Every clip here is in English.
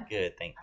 Good, thanks.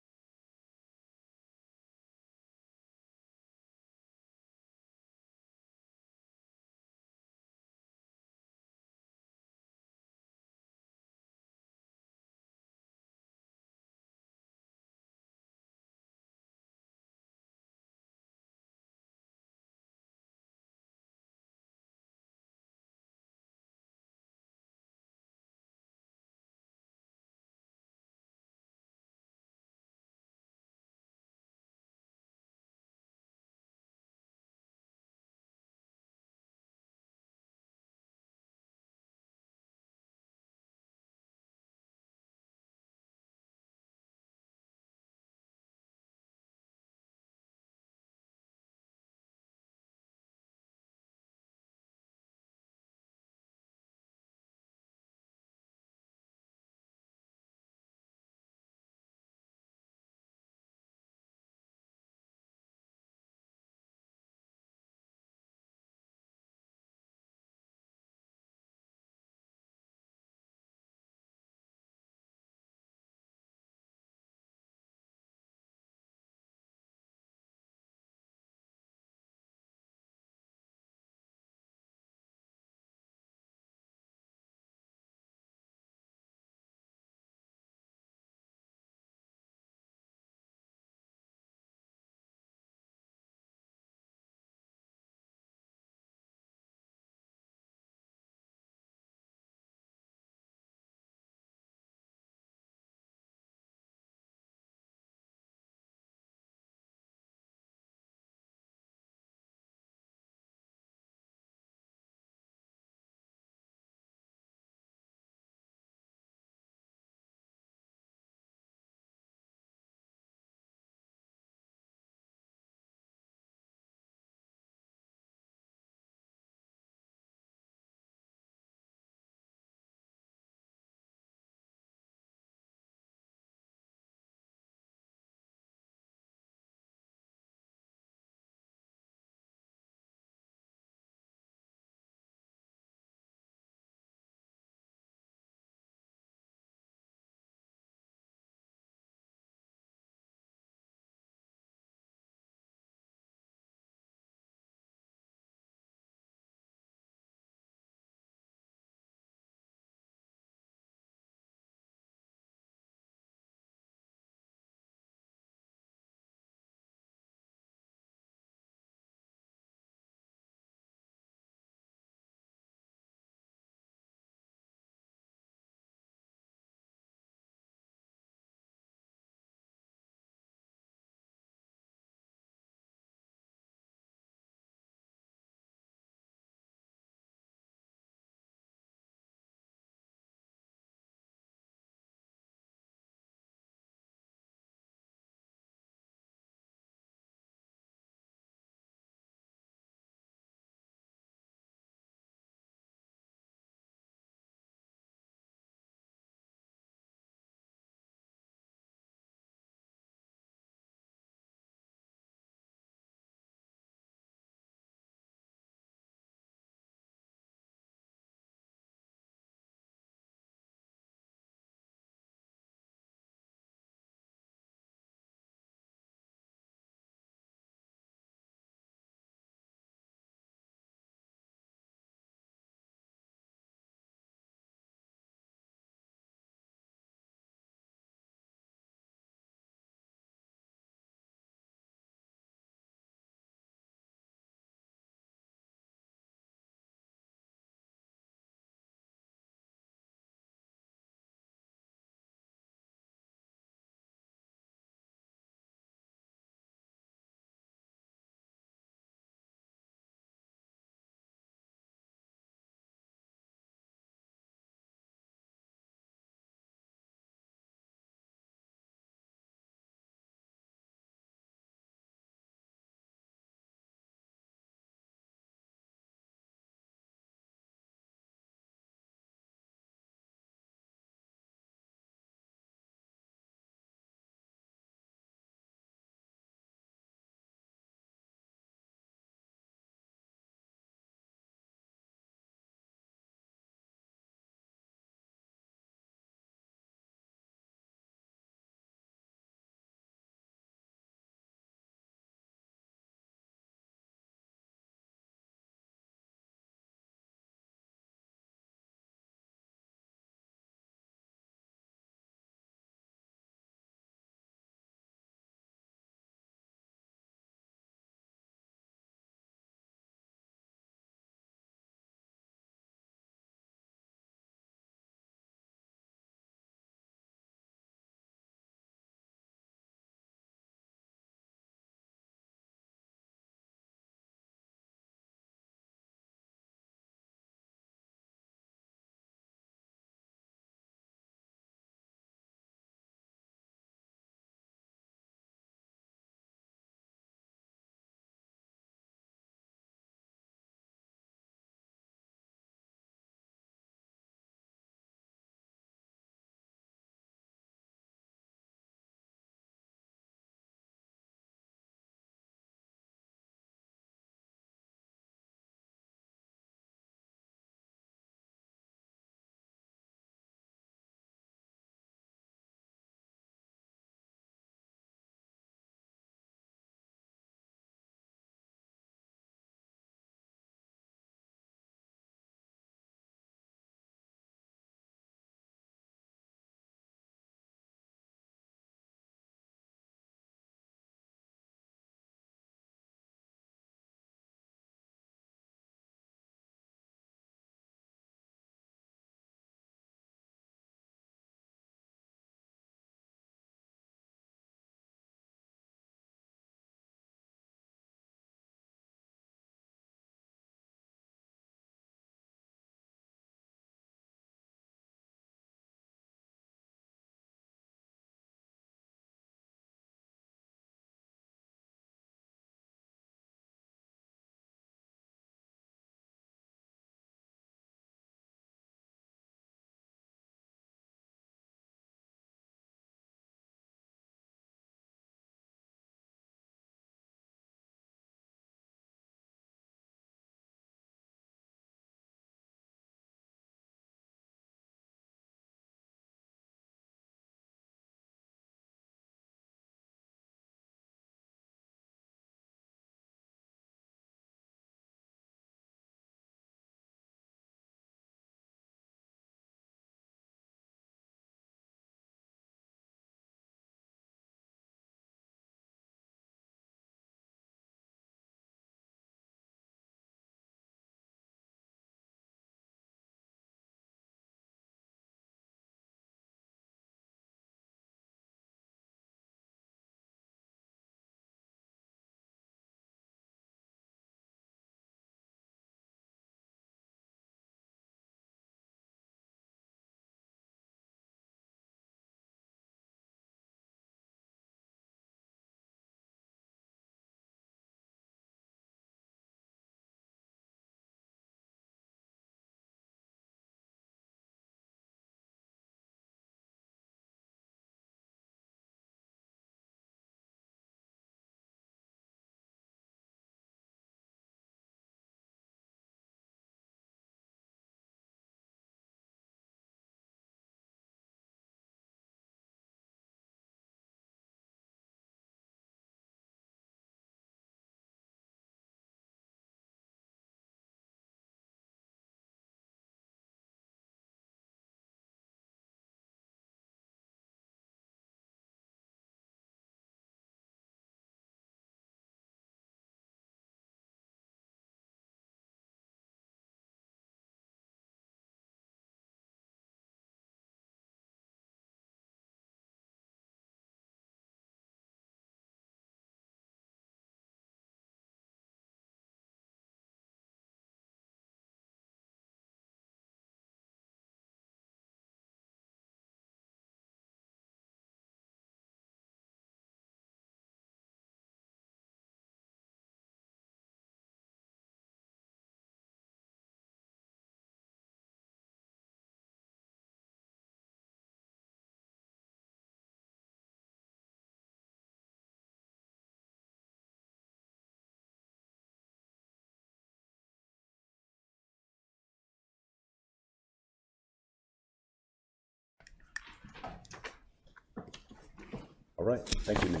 All right, thank you,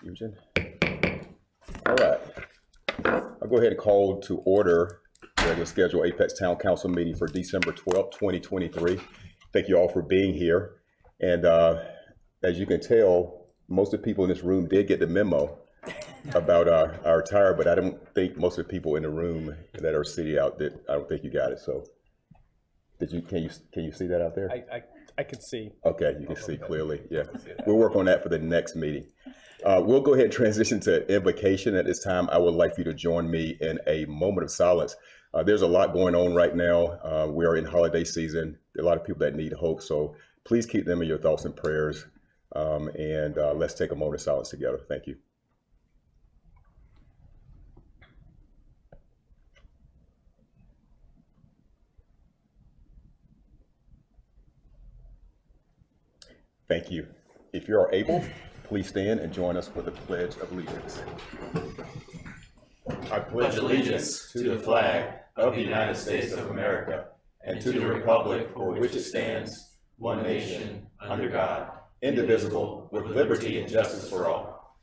Eugen. All right, I'll go ahead and call to order the regular scheduled Apex Town Council meeting for December 12th, 2023. Thank you all for being here. And as you can tell, most of the people in this room did get the memo about our tire, but I don't think most of the people in the room that are city out did. I don't think you got it. So, did you? Can you see that out there? I can see. Okay, you can see clearly. Yeah, we'll work on that for the next meeting. We'll go ahead and transition to invocation. At this time, I would like for you to join me in a moment of silence. There's a lot going on right now. We are in holiday season. There are a lot of people that need hope. So please keep them in your thoughts and prayers. And let's take a moment of silence together. Thank you. Thank you. If you are able, please stand and join us for the Pledge of Allegiance. I pledge allegiance to the flag of the United States of America and to the republic for which it stands, one nation, under God, indivisible, with liberty and justice for all.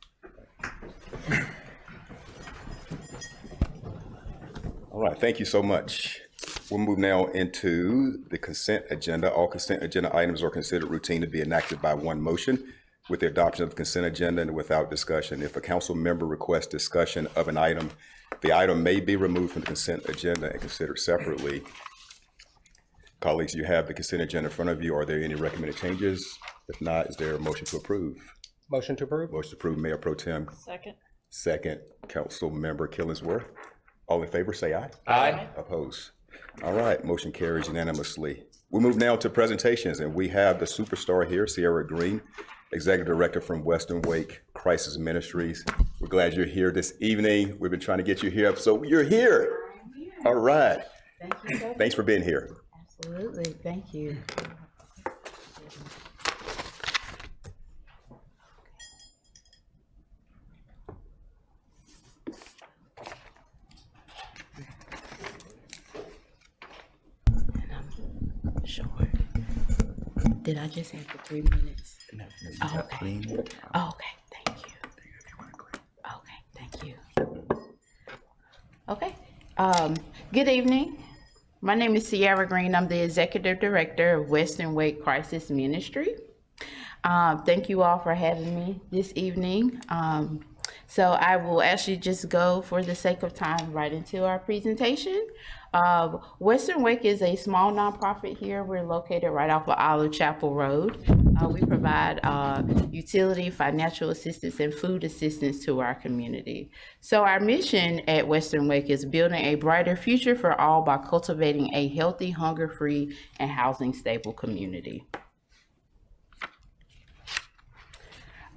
All right, thank you so much. We'll move now into the consent agenda. All consent agenda items are considered routine to be enacted by one motion with the adoption of the consent agenda and without discussion. If a council member requests discussion of an item, the item may be removed from the consent agenda and considered separately. Colleagues, you have the consent agenda in front of you. Are there any recommended changes? If not, is there a motion to approve? Motion to approve. Motion to approve, Mayor Pro Tem. Second. Second, Council Member Killingsworth. All in favor, say aye. Aye. Opposed? All right, motion carries unanimously. We move now to presentations, and we have the superstar here, Sierra Green, Executive Director from Western Wake Crisis Ministries. We're glad you're here this evening. We've been trying to get you here, so you're here. All right. Thank you, sir. Thanks for being here. Absolutely. Thank you. Sure. Did I just have the 3 minutes? No, Oh, okay. Oh, okay. Thank you. Okay. Thank you. Okay. Good evening. My name is Sierra Green. I'm the Executive Director of Western Wake Crisis Ministry. Thank you all for having me this evening. So I will actually just go, for the sake of time, right into our presentation. Western Wake is a small nonprofit here. We're located right off of Olive Chapel Road. We provide utility, financial assistance, and food assistance to our community. So our mission at Western Wake is building a brighter future for all by cultivating a healthy, hunger-free, and housing-stable community.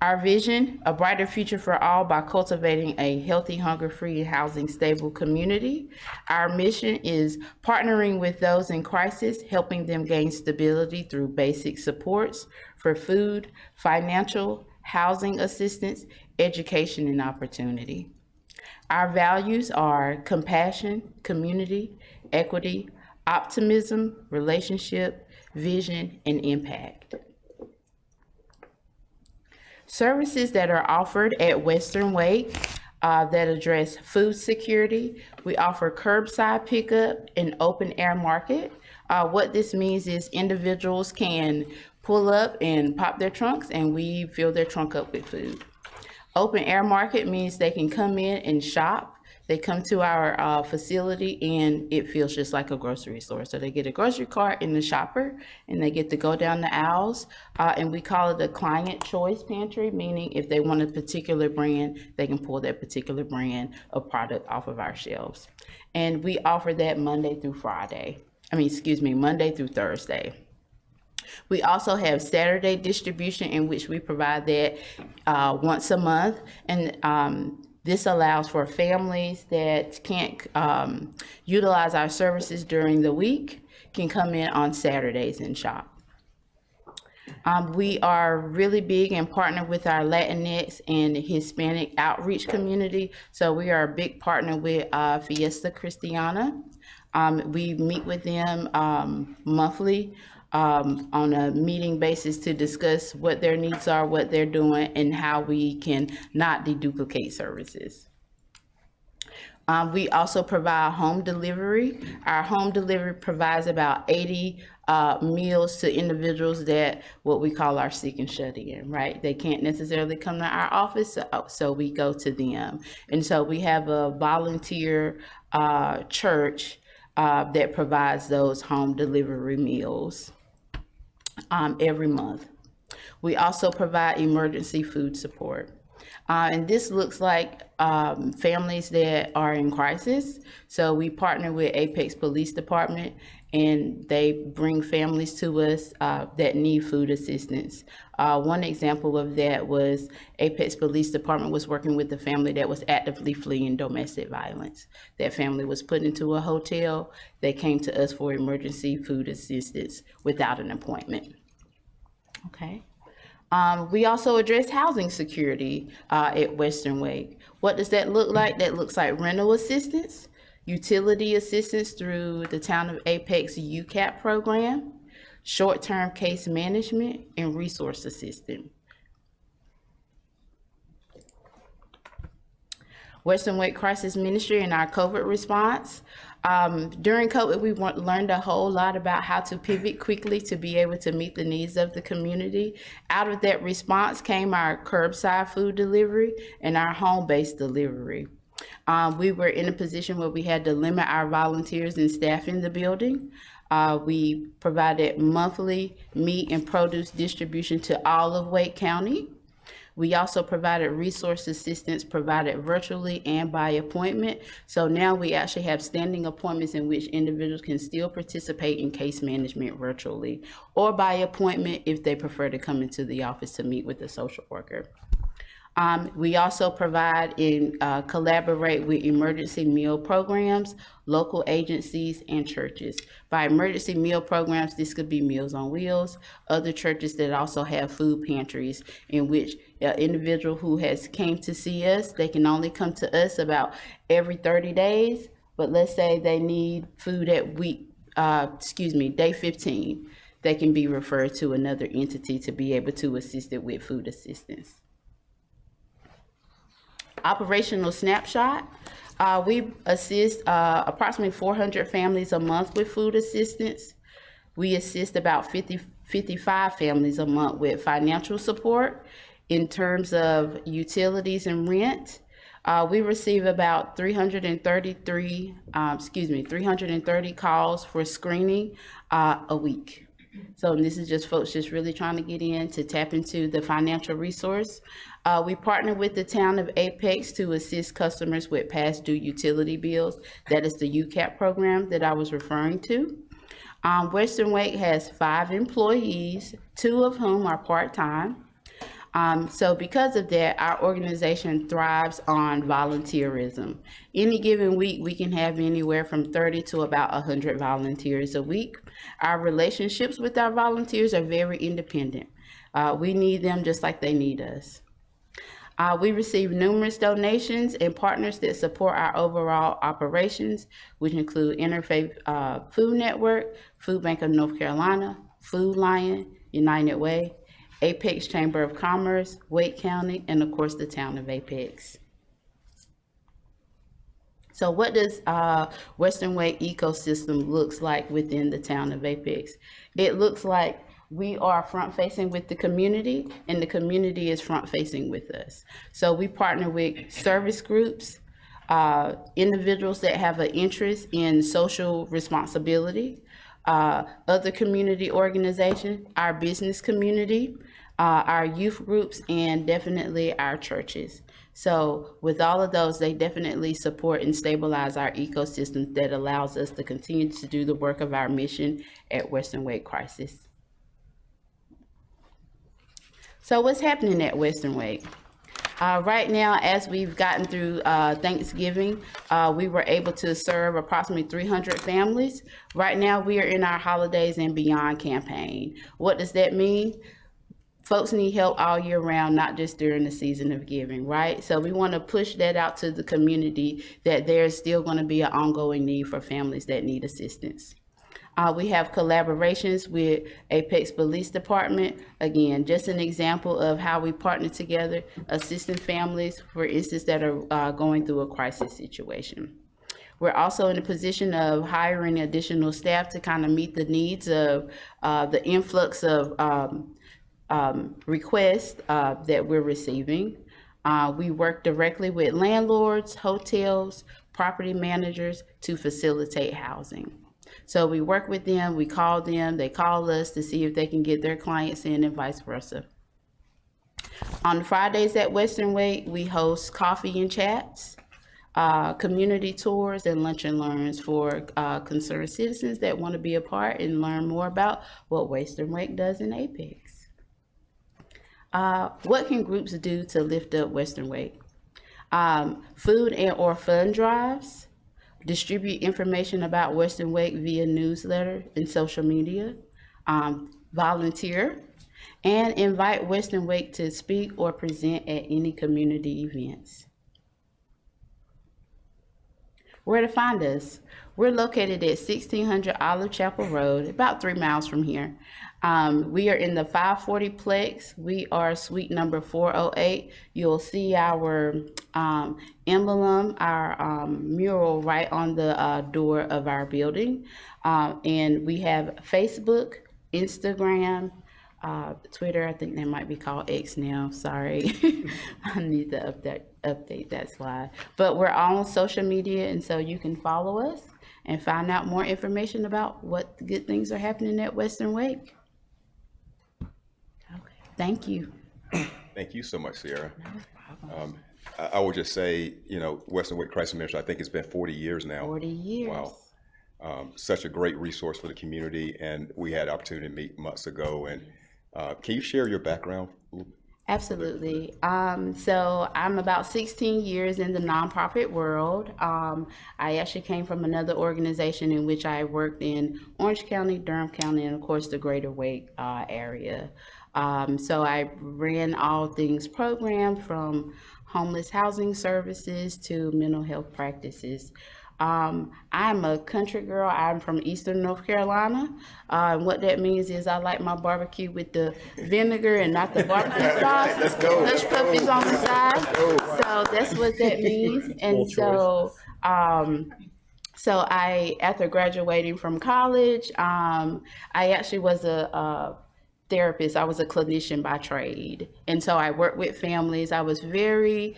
Our vision, a brighter future for all by cultivating a healthy, hunger-free, housing-stable community. Our mission is partnering with those in crisis, helping them gain stability through basic supports for food, financial, housing assistance, education, and opportunity. Our values are compassion, community, equity, optimism, relationship, vision, and impact. Services that are offered at Western Wake that address food security. We offer curbside pickup and open air market. What this means is individuals can pull up and pop their trunks and we fill their trunk up with food. Open air market means they can come in and shop. They come to our facility and it feels just like a grocery store. So they get a grocery cart in the shopper and they get to go down the aisles. And we call it a client choice pantry, meaning if they want a particular brand, they can pull that particular brand of product off of our shelves. And we offer that Monday through Thursday. We also have Saturday distribution, in which we provide that once a month. And this allows for families that can't utilize our services during the week, can come in on Saturdays and shop. We are really big and partner with our Latinx and Hispanic outreach community. So we are a big partner with Fiesta Cristiana. We meet with them monthly on a meeting basis to discuss what their needs are, what they're doing, and how we can not deduplicate services. We also provide home delivery. Our home delivery provides about 80 meals to individuals that what we call our sick and shut in, right? They can't necessarily come to our office, so we go to them. And so we have a volunteer church that provides those home delivery meals every month. We also provide emergency food support. And this looks like families that are in crisis. So we partner with Apex Police Department, and they bring families to us that need food assistance. One example of that was Apex Police Department was working with a family that was actively fleeing domestic violence. That family was put into a hotel. They came to us for emergency food assistance without an appointment. Okay. We also address housing security at Western Wake. What does that look like? That looks like rental assistance, utility assistance through the Town of Apex UCAP program, short-term case management, and resource assistance. Western Wake Crisis Ministry and our COVID response. During COVID, we learned a whole lot about how to pivot quickly to be able to meet the needs of the community. Out of that response came our curbside food delivery and our home-based delivery. We were in a position where we had to limit our volunteers and staff in the building. We provided monthly meat and produce distribution to all of Wake County. We also provided resource assistance provided virtually and by appointment. So now we actually have standing appointments in which individuals can still participate in case management virtually or by appointment if they prefer to come into the office to meet with the social worker. We also provide and collaborate with emergency meal programs, local agencies, and churches. By emergency meal programs, this could be Meals on Wheels, other churches that also have food pantries in which an individual who has came to see us, they can only come to us about every 30 days, but let's say they need food at day 15. They can be referred to another entity to be able to assist it with food assistance. Operational snapshot. We assist approximately 400 families a month with food assistance. We assist about 55 families a month with financial support. In terms of utilities and rent, we receive about 330 calls for screening a week. So this is just folks just really trying to get in to tap into the financial resource. We partner with the Town of Apex to assist customers with past due utility bills. That is the UCAP program that I was referring to. Western Wake has 5 employees, 2 of whom are part-time. So because of that, our organization thrives on volunteerism. Any given week, we can have anywhere from 30 to about 100 volunteers a week. Our relationships with our volunteers are very independent. We need them just like they need us. We receive numerous donations and partners that support our overall operations, which include Interfaith Food Network, Food Bank of North Carolina, Food Lion, United Way, Apex Chamber of Commerce, Wake County, and of course the Town of Apex. So what does Western Wake ecosystem looks like within the Town of Apex? It looks like we are front-facing with the community, and the community is front-facing with us. So we partner with service groups, individuals that have an interest in social responsibility, other community organizations, our business community, our youth groups, and definitely our churches. So with all of those, they definitely support and stabilize our ecosystem that allows us to continue to do the work of our mission at Western Wake Crisis. So what's happening at Western Wake? Right now, as we've gotten through Thanksgiving, we were able to serve approximately 300 families. Right now, we are in our Holidays and Beyond campaign. What does that mean? Folks need help all year round, not just during the season of giving, right? So we want to push that out to the community that there's still going to be an ongoing need for families that need assistance. We have collaborations with Apex Police Department. Again, just an example of how we partner together, assisting families, for instance, that are going through a crisis situation. We're also in a position of hiring additional staff to kind of meet the needs of the influx of requests that we're receiving. We work directly with landlords, hotels, property managers to facilitate housing. So we work with them, we call them, they call us to see if they can get their clients in and vice versa. On Fridays at Western Wake, we host coffee and chats, community tours, and lunch and learns for concerned citizens that want to be a part and learn more about what Western Wake does in Apex. What can groups do to lift up Western Wake? Food and or fund drives, distribute information about Western Wake via newsletter and social media, volunteer, and invite Western Wake to speak or present at any community events. Where to find us? We're located at 1600 Olive Chapel Road, about 3 miles from here. We are in the 540 Plex. We are suite number 408. You'll see our emblem, our mural right on the door of our building. And we have Facebook, Instagram, Twitter. I think that might be called X now. Sorry. I need to update that slide. But we're on social media, and so you can follow us and find out more information about what good things are happening at Western Wake. Okay, thank you. Thank you so much, Sierra. I would just say, Western Wake Crisis Ministry, I think it's been 40 years now. 40 years. Wow. Such a great resource for the community, and we had the opportunity to meet months ago. And can you share your background? Absolutely. So I'm about 16 years in the nonprofit world. I actually came from another organization in which I worked in Orange County, Durham County, and of course the Greater Wake area. So I ran all things program from homeless housing services to mental health practices. I'm a country girl. I'm from Eastern North Carolina. What that means is I like my barbecue with the vinegar and not the barbecue sauce. Let's go. Hush puppies on the side. So that's what that means. And so, I, after graduating from college, I actually was a therapist. I was a clinician by trade. And so I worked with families. I was very,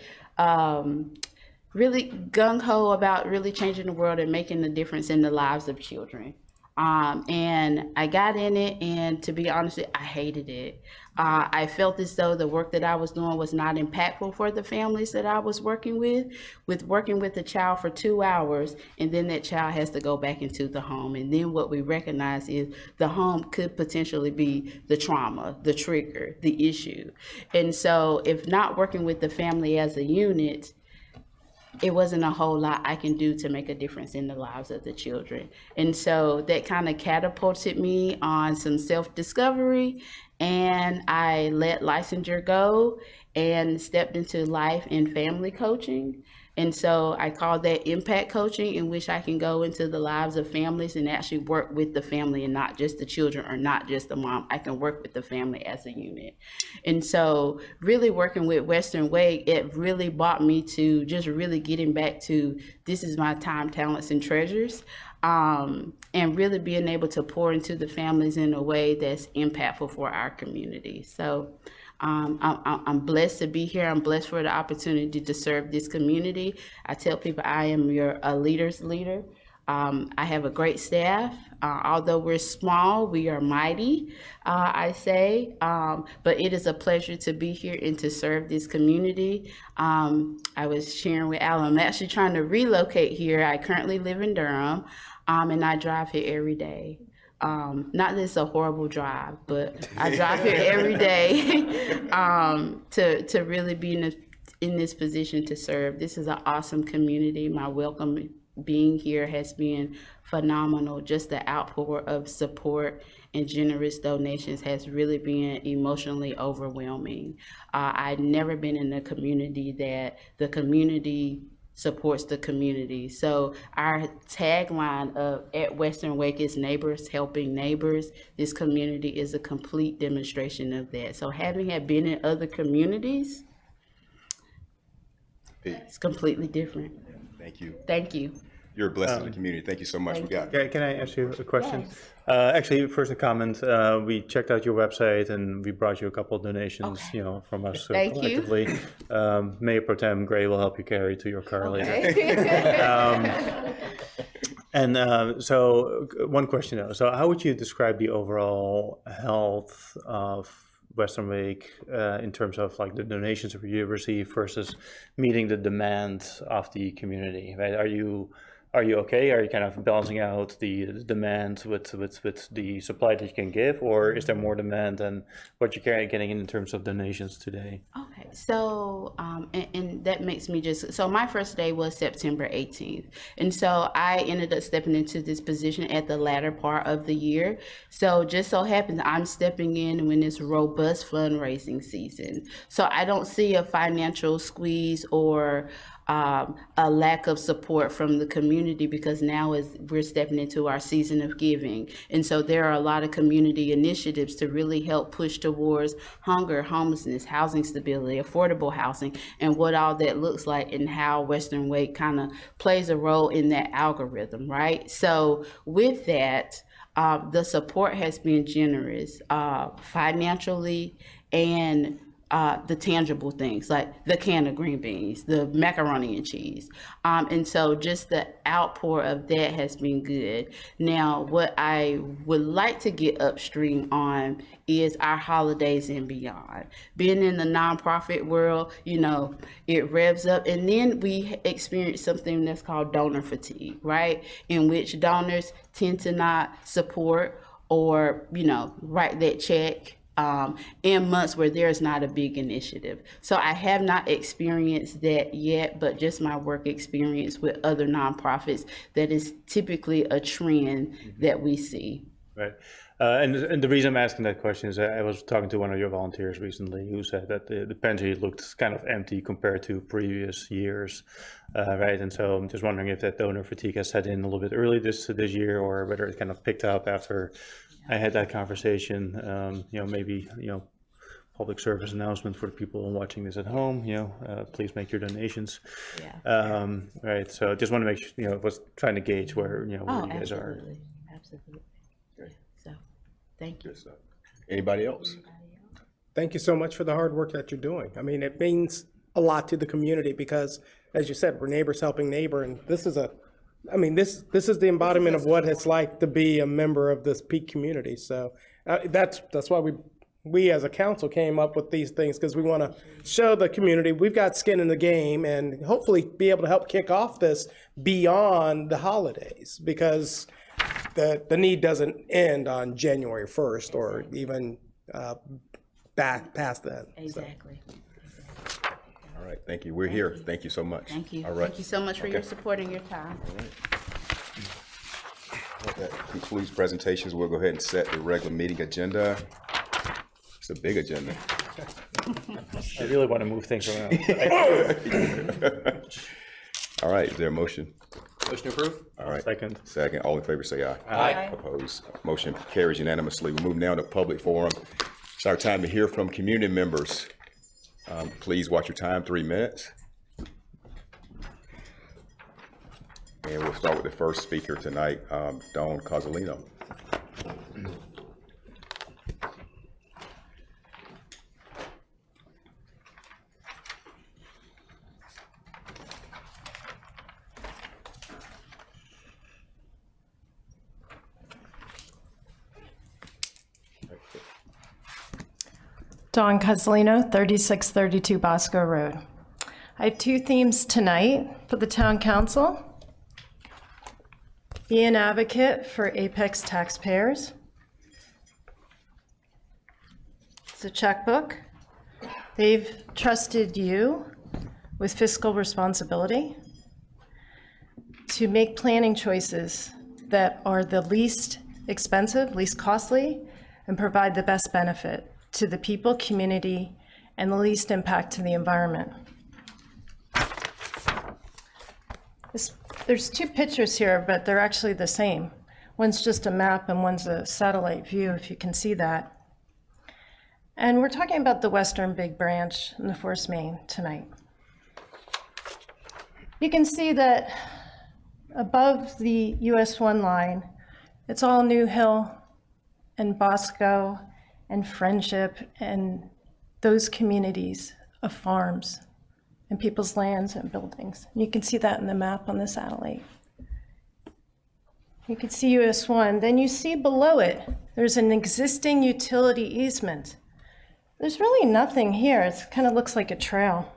really gung-ho about really changing the world and making a difference in the lives of children. And I got in it, and to be honest, I hated it. I felt as though the work that I was doing was not impactful for the families that I was working with a child for 2 hours, and then that child has to go back into the home. And then what we recognize is the home could potentially be the trauma, the trigger, the issue. And so if not working with the family as a unit, it wasn't a whole lot I can do to make a difference in the lives of the children. And so that kind of catapulted me on some self-discovery, and I let licensure go and stepped into life and family coaching. And so I call that impact coaching, in which I can go into the lives of families and actually work with the family and not just the children or not just the mom. I can work with the family as a unit. And so really working with Western Wake, it really brought me to just really getting back to this is my time, talents, and treasures. And really being able to pour into the families in a way that's impactful for our community. So I'm blessed to be here. I'm blessed for the opportunity to serve this community. I tell people I am a leader's leader. I have a great staff. Although we're small, we are mighty, I say. But it is a pleasure to be here and to serve this community. I was sharing with Alan, I'm actually trying to relocate here. I currently live in Durham, and I drive here every day. Not that it's a horrible drive, but I drive here every day to really be in this position to serve. This is an awesome community. My welcome being here has been phenomenal. Just the outpour of support and generous donations has really been emotionally overwhelming. I've never been in a community that the community supports the community. So our tagline of at Western Wake is neighbors helping neighbors. This community is a complete demonstration of that. So having had been in other communities, it's completely different. Thank you. Thank you. You're a blessing to the community. Thank you so much. We got Can I ask you a question? Yes. Actually, first a comment. We checked out your website and we brought you a couple of donations, Okay. From us Thank you. collectively. Mayor Pro Tem Gray will help you carry to your car later. So one question though. So how would you describe the overall health of Western Wake in terms of like the donations that you receive versus meeting the demand of the community, right? Are you okay? Are you kind of balancing out the demand with the supply that you can give, or is there more demand than what you're getting in terms of donations today? Okay, so, and that makes me so my first day was September 18th. And so I ended up stepping into this position at the latter part of the year. So just so happens I'm stepping in when it's robust fundraising season. So I don't see a financial squeeze or a lack of support from the community, because now we're stepping into our season of giving. And so there are a lot of community initiatives to really help push towards hunger, homelessness, housing stability, affordable housing, and what all that looks like and how Western Wake kind of plays a role in that algorithm, right? So with that, the support has been generous financially and the tangible things like the can of green beans, the macaroni and cheese. And so just the outpour of that has been good. Now, what I would like to get upstream on is our holidays and beyond. Being in the nonprofit world, it revs up, and then we experience something that's called donor fatigue, right? In which donors tend to not support or, write that check in months where there's not a big initiative. So I have not experienced that yet, but just my work experience with other nonprofits, that is typically a trend that we see. Right. And the reason I'm asking that question is I was talking to one of your volunteers recently who said that the pantry looked kind of empty compared to previous years, right? And so I'm just wondering if that donor fatigue has set in a little bit early this year, or whether it kind of picked up after I had that conversation. Maybe public service announcement for the people watching this at home. Please make your donations. Yeah. Right. So just want to make sure. I was trying to gauge where where you guys are. Absolutely. So, thank you. good stuff. Anybody else? Thank you so much for the hard work that you're doing. I mean, it means a lot to the community because, as you said, we're neighbors helping neighbor, and this is this is the embodiment of what it's like to be a member of this peak community. So that's why we as a council came up with these things, because we want to show the community we've got skin in the game and hopefully be able to help kick off this beyond the holidays, because the need doesn't end on January 1st or even back past then. Exactly. All right, thank you. We're here. Thank you so much. Thank you. All right. Thank you so much for your support and your time. That concludes presentations. We'll go ahead and set the regular meeting agenda. It's a big agenda. I really want to move things around. All right, is there a motion? Motion to approve? All right. Second. Second, all in favor say aye. Aye. Opposed, motion carries unanimously. We move now to public forum. It's our time to hear from community members. Please watch your time, 3 minutes. And we'll start with the first speaker tonight, Dawn Cozzolino. Dawn Cozzolino, 3632 Bosco Road. I have two themes tonight for the town council. Be an advocate for Apex taxpayers. It's a checkbook. They've trusted you with fiscal responsibility to make planning choices that are the least expensive, least costly, and provide the best benefit to the people, community, and the least impact to the environment. There's two pictures here, but they're actually the same. One's just a map and one's a satellite view, if you can see that. And we're talking about the Western Big Branch and the Forest Main tonight. You can see that above the US 1 line, it's all New Hill and Bosco and Friendship and those communities of farms and people's lands and buildings. You can see that in the map on the satellite. You can see US 1. Then you see below it, there's an existing utility easement. There's really nothing here. It kind of looks like a trail.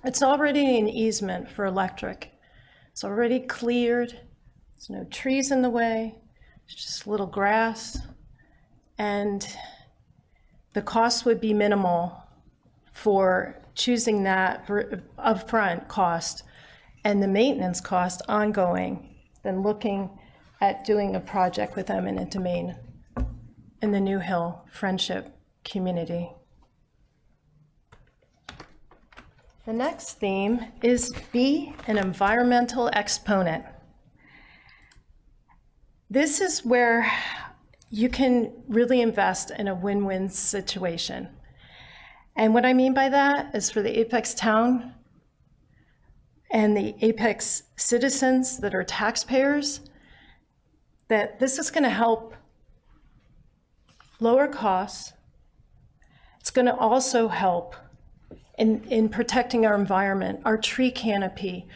It's already an easement for electric. It's already cleared. There's no trees in the way. It's just little grass. And the cost would be minimal for choosing that for upfront cost and the maintenance cost ongoing than looking at doing a project with eminent domain in the New Hill Friendship community. The next theme is be an environmental exponent. This is where you can really invest in a win-win situation. And what I mean by that is for the Apex town and the Apex citizens that are taxpayers, that this is going to help lower costs. It's going to also help in protecting our environment, our tree canopy,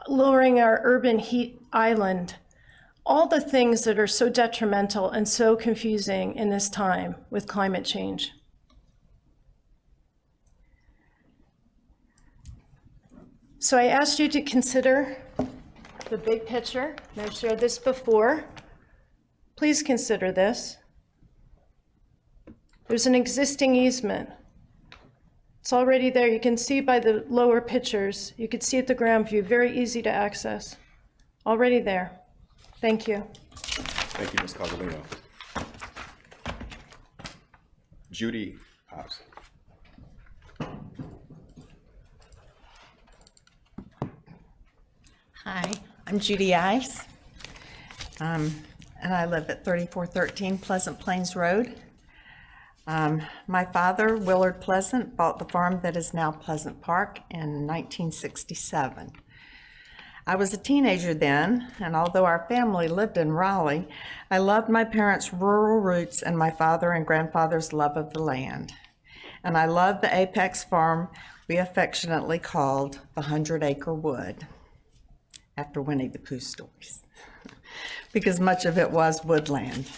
lowering our urban heat island, all the things that are so detrimental and so confusing in this time with climate change. So I asked you to consider the big picture, and I've shared this before. Please consider this. There's an existing easement. It's already there. You can see by the lower pictures. You can see at the ground view, very easy to access. Already there. Thank you. Thank you, Ms. Cozzolino. Judy Hobbs. Hi, I'm Judy Ice, and I live at 3413 Pleasant Plains Road. My father, Willard Pleasant, bought the farm that is now Pleasant Park in 1967. I was a teenager then, and although our family lived in Raleigh, I loved my parents' rural roots and my father and grandfather's love of the land. And I loved the Apex farm we affectionately called the 100-Acre Wood, after Winnie the Pooh stories, because much of it was woodland.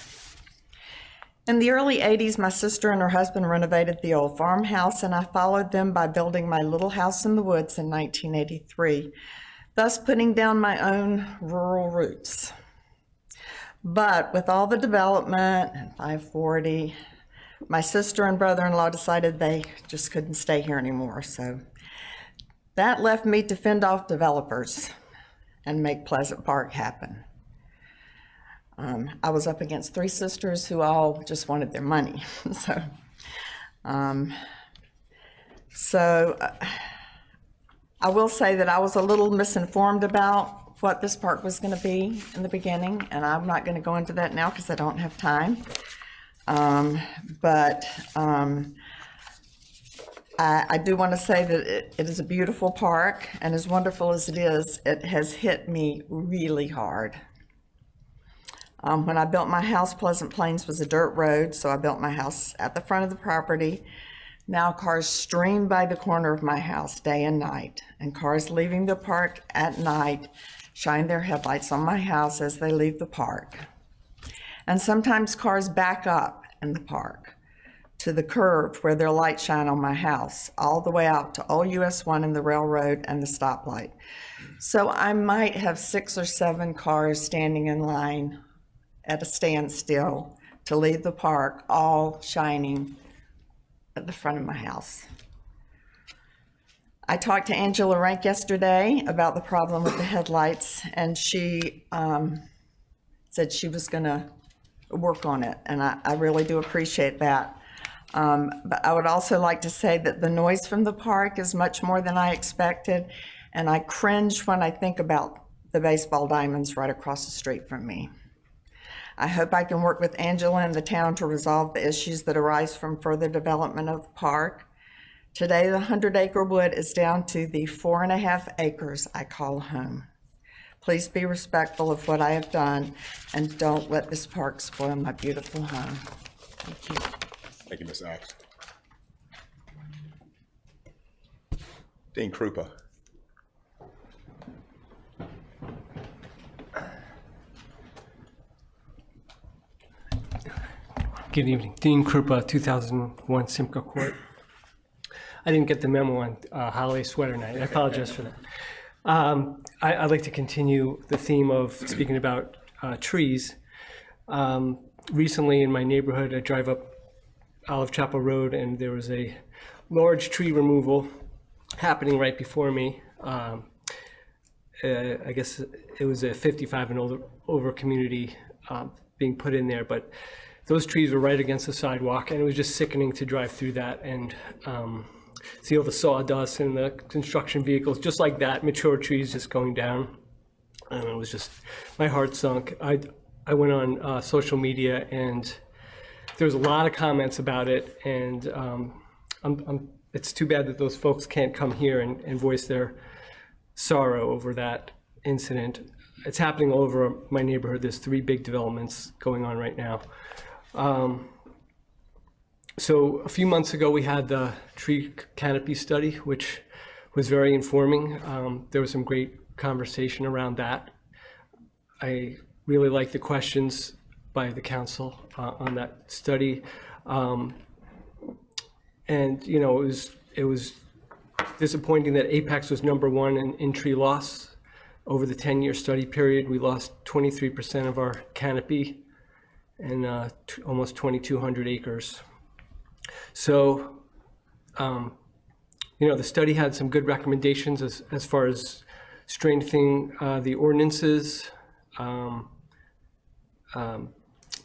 In the early 80s, my sister and her husband renovated the old farmhouse, and I followed them by building my little house in the woods in 1983, thus putting down my own rural roots. But with all the development and 540, my sister and brother-in-law decided they just couldn't stay here anymore, so that left me to fend off developers and make Pleasant Park happen. I was up against three sisters who all just wanted their money. So I will say that I was a little misinformed about what this park was going to be in the beginning, and I'm not going to go into that now because I don't have time. I do want to say that it is a beautiful park, and as wonderful as it has hit me really hard. When I built my house, Pleasant Plains was a dirt road, so I built my house at the front of the property. Now cars stream by the corner of my house day and night, and cars leaving the park at night shine their headlights on my house as they leave the park. And sometimes cars back up in the park to the curb where their lights shine on my house, all the way out to Old US 1 and the railroad and the stoplight. So I might have 6 or 7 cars standing in line at a standstill to leave the park, all shining at the front of my house. I talked to Angela Rank yesterday about the problem with the headlights, and she said she was going to work on it, and I really do appreciate that. But I would also like to say that the noise from the park is much more than I expected, And I cringe when I think about the baseball diamonds right across the street from me. I hope I can work with Angela and the town to resolve the issues that arise from further development of the park. Today, the 100-acre wood is down to the 4.5 acres I call home. Please be respectful of what I have done and don't let this park spoil my beautiful home. Thank you. Thank you, Ms. Ives. Dean Krupa. Good evening. Dean Krupa, 2001 Simcoe Court. I didn't get the memo on holiday sweater night. I apologize for that. I'd like to continue the theme of speaking about trees. Recently in my neighborhood, I drive up Olive Chapel Road and there was a large tree removal happening right before me. I guess it was a 55 and over community being put in there, but those trees were right against the sidewalk, and it was just sickening to drive through that and see all the sawdust and the construction vehicles, just like that, mature trees just going down. And it was just, my heart sunk. I went on social media, and there was a lot of comments about it, and it's too bad that those folks can't come here and voice their sorrow over that incident. It's happening all over my neighborhood. There's 3 big developments going on right now. So a few months ago, we had the tree canopy study, which was very informing. There was some great conversation around that. I really liked the questions by the council on that study. And, you know, it was disappointing that Apex was #1 in tree loss. Over the 10-year study period, we lost 23% of our canopy and almost 2,200 acres. So, you know, the study had some good recommendations as far as strengthening the ordinances,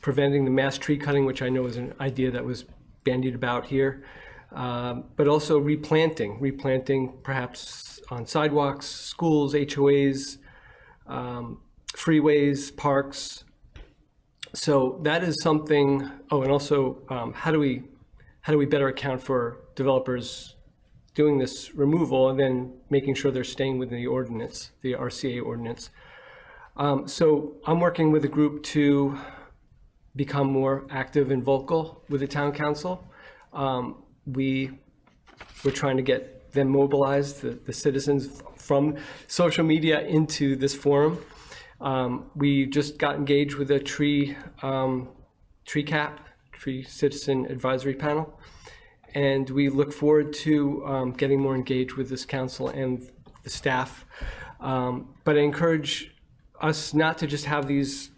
preventing the mass tree cutting, which I know is an idea that was bandied about here, but also replanting perhaps on sidewalks, schools, HOAs, freeways, parks. So that is something. Oh, and also, how do we better account for developers doing this removal and then making sure they're staying within the ordinance, the RCA ordinance? So I'm working with a group to become more active and vocal with the town council. We're trying to get them mobilized, the citizens from social media into this forum. We just got engaged with a tree citizen advisory panel, and we look forward to getting more engaged with this council and the staff. But I encourage us not to just have these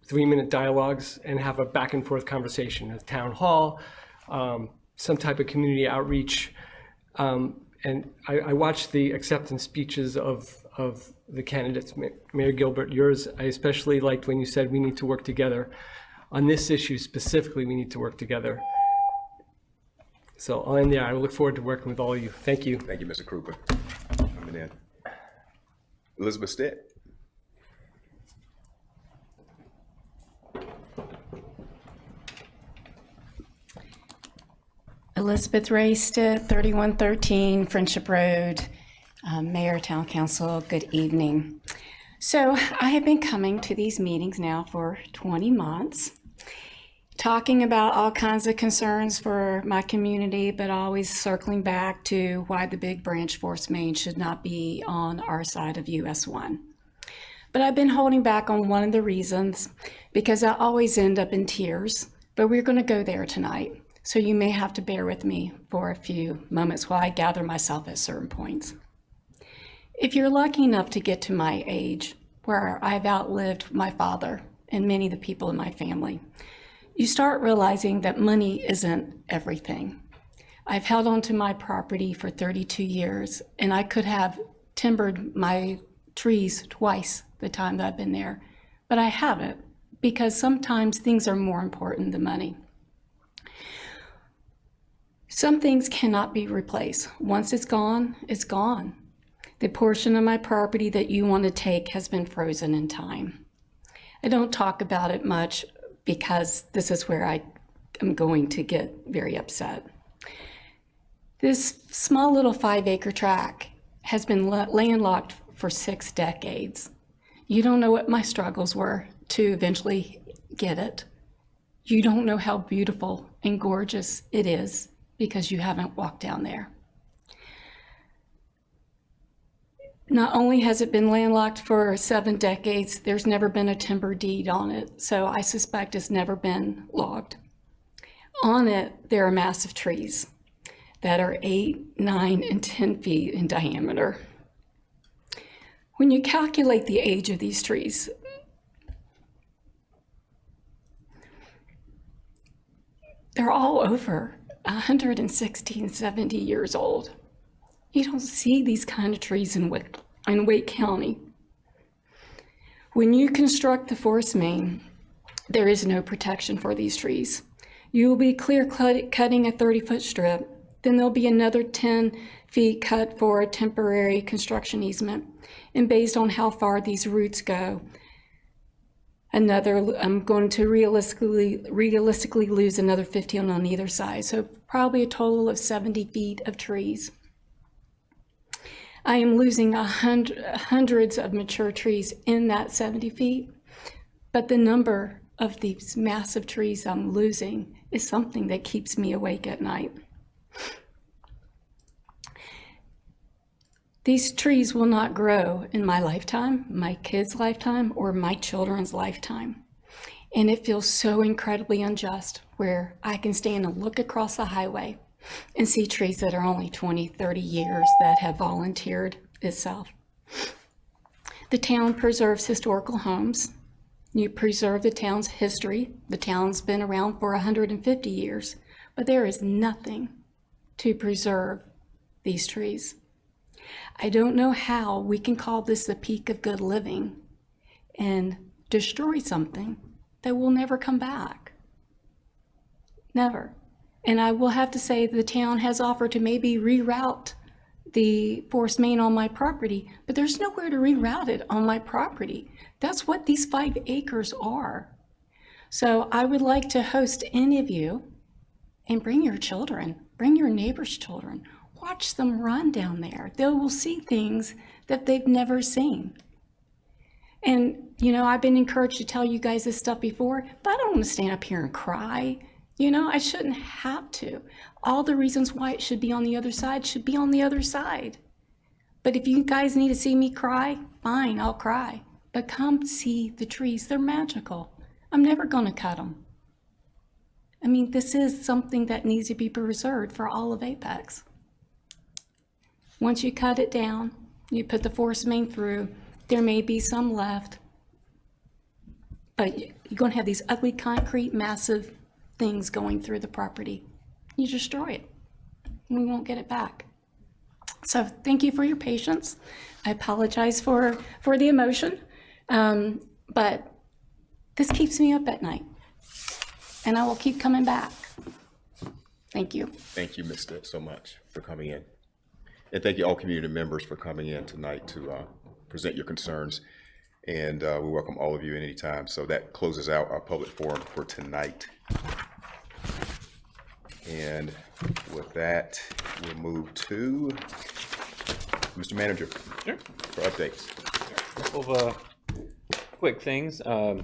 3-minute dialogues and have a back and forth conversation at town hall, some type of community outreach. And I watched the acceptance speeches of the candidates, Mayor Gilbert, yours. I especially liked when you said we need to work together. On this issue specifically, we need to work together. So I'll end there. I look forward to working with all of you. Thank you. Thank you, Mr. Krupa. Coming in. Elizabeth Stitt. Elizabeth Ray Stitt, 3113 Friendship Road, Mayor, Town Council, good evening. So I have been coming to these meetings now for 20 months, talking about all kinds of concerns for my community, but always circling back to why the big branch force main should not be on our side of US 1. But I've been holding back on one of the reasons because I always end up in tears, but we're going to go there tonight. So you may have to bear with me for a few moments while I gather myself at certain points. If you're lucky enough to get to my age, where I've outlived my father and many of the people in my family, you start realizing that money isn't everything. I've held on to my property for 32 years, and I could have timbered my trees twice the time that I've been there, but I haven't, because sometimes things are more important than money. Some things cannot be replaced. Once it's gone, it's gone. The portion of my property that you want to take has been frozen in time. I don't talk about it much because this is where I am going to get very upset. This small little 5-acre tract has been landlocked for 6 decades. You don't know what my struggles were to eventually get it. You don't know how beautiful and gorgeous it is because you haven't walked down there. Not only has it been landlocked for 7 decades, there's never been a timber deed on it, so I suspect it's never been logged. On it, there are massive trees that are 8, 9, and 10 feet in diameter. When you calculate the age of these trees, they're all over 116, 70 years old. You don't see these kind of trees in Wake County. When you construct the forest main, there is no protection for these trees. You will be clear cutting a 30-foot strip, then there'll be another 10 feet cut for a temporary construction easement. And based on how far these roots go, I'm going to realistically lose another 15 on either side. So probably a total of 70 feet of trees. I am losing hundreds of mature trees in that 70 feet, but the number of these massive trees I'm losing is something that keeps me awake at night. These trees will not grow in my lifetime, my kids' lifetime, or my children's lifetime. And it feels so incredibly unjust where I can stand and look across the highway and see trees that are only 20, 30 years that have volunteered itself. The town preserves historical homes. You preserve the town's history. The town's been around for 150 years, but there is nothing to preserve these trees. I don't know how we can call this the peak of good living and destroy something that will never come back. Never. And I will have to say the town has offered to maybe reroute the forest main on my property, but there's nowhere to reroute it on my property. That's what these 5 acres are. So I would like to host any of you and bring your children, bring your neighbors' children, watch them run down there. They will see things that they've never seen. And, you know, I've been encouraged to tell you guys this stuff before, but I don't want to stand up here and cry. You know, I shouldn't have to. All the reasons why it should be on the other side should be on the other side. But if you guys need to see me cry, fine, I'll cry. But come see the trees. They're magical. I'm never going to cut them. I mean, this is something that needs to be preserved for all of Apex. Once you cut it down, you put the forest main through, there may be some left, but you're going to have these ugly concrete, massive things going through the property. You destroy it, and we won't get it back. So thank you for your patience. I apologize for the emotion, but this keeps me up at night, and I will keep coming back. Thank you. Thank you, Ms. Stitt, so much for coming in. And thank you all community members for coming in tonight to present your concerns. And we welcome all of you at any time. So that closes out our public forum for tonight. And with that, we'll move to Mr. Manager for updates. A couple of quick things on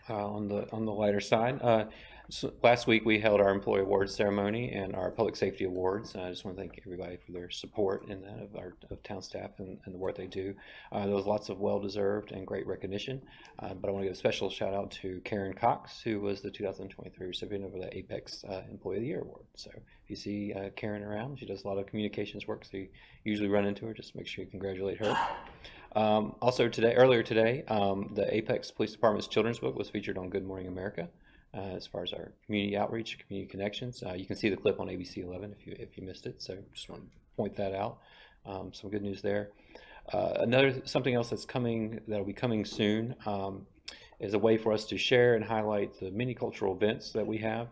the lighter side. So last week we held our employee awards ceremony and our public safety awards. I just want to thank everybody for their support in that of town staff and the work they do. There was lots of well-deserved and great recognition, but I want to give a special shout out to Karen Cox, who was the 2023 recipient of the Apex Employee of the Year Award. So if you see Karen around, she does a lot of communications work, so you usually run into her. Just make sure you congratulate her. Also earlier today, the Apex Police Department's children's book was featured on Good Morning America. As far as our community outreach, community connections, you can see the clip on ABC 11 if you missed it. So just want to point that out. Some good news there. Something else that'll be coming soon is a way for us to share and highlight the many cultural events that we have.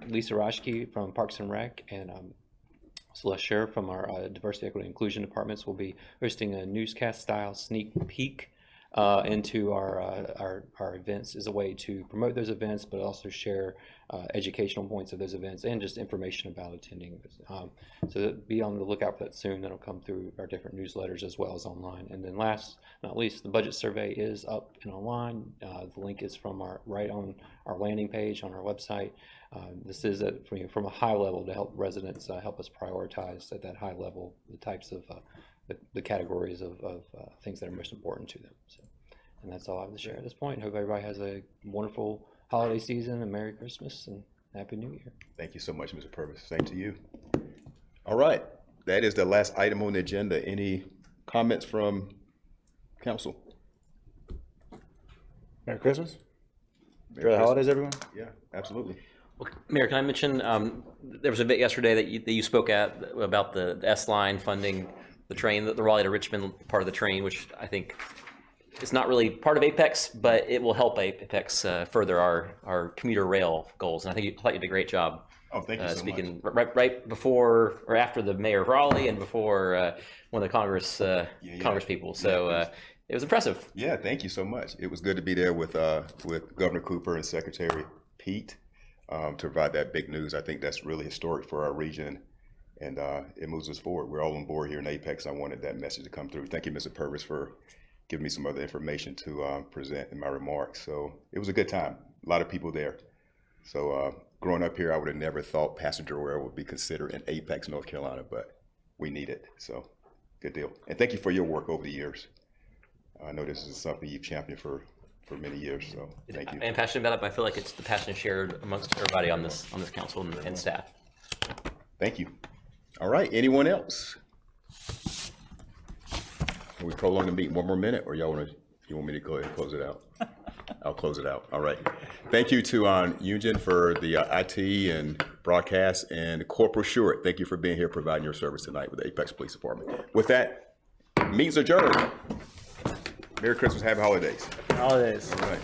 Lisa Roschke from Parks and Rec and Celeste Sheriff from our Diversity, Equity, and Inclusion departments will be hosting a newscast-style sneak peek into our events as a way to promote those events, but also share educational points of those events and just information about attending. So be on the lookout for that soon. That'll come through our different newsletters as well as online. And then last but not least, the budget survey is up and online. The link is from right on our landing page on our website. This is from a high level to help residents help us prioritize at that high level the types of the categories of things that are most important to them. So, and that's all I have to share at this point. Hope everybody has a wonderful holiday season and Merry Christmas and Happy New Year. Thank you so much, Mr. Purvis. Same to you. All right, that is the last item on the agenda. Any comments from council? Merry Christmas. Merry Enjoy the holidays, everyone. Yeah, absolutely. Well, Mayor, can I mention, there was a bit yesterday that you spoke at about the S-Line funding the train, the Raleigh to Richmond part of the train, which I think is not really part of Apex, but it will help Apex further our commuter rail goals. And I thought you did a great job. Oh, thank you so speaking much. right before or after the mayor of Raleigh and before one of the Congress people. So it was impressive. Yeah, thank you so much. It was good to be there with Governor Cooper and Secretary Pete to provide that big news. I think that's really historic for our region, and it moves us forward. We're all on board here in Apex. I wanted that message to come through. Thank you, Mr. Purvis, for giving me some other information to present in my remarks. So it was a good time. A lot of people there. So growing up here, I would have never thought passenger rail would be considered in Apex, North Carolina, but we need it. So good deal. And thank you for your work over the years. I know this is something you've championed for many years, so thank you. I am passionate about it, but I feel like it's the passion shared amongst everybody on this council and staff. Thank you. All right, anyone else? Can we prolong the meeting one more minute, or you want me to go ahead and close it out? I'll close it out. All right. Thank you to Eugen for the IT and broadcast, and Corporal Short. Thank you for being here, providing your service tonight with the Apex Police Department. With that, meeting's adjourned. Merry Christmas, happy holidays. Holidays. All right.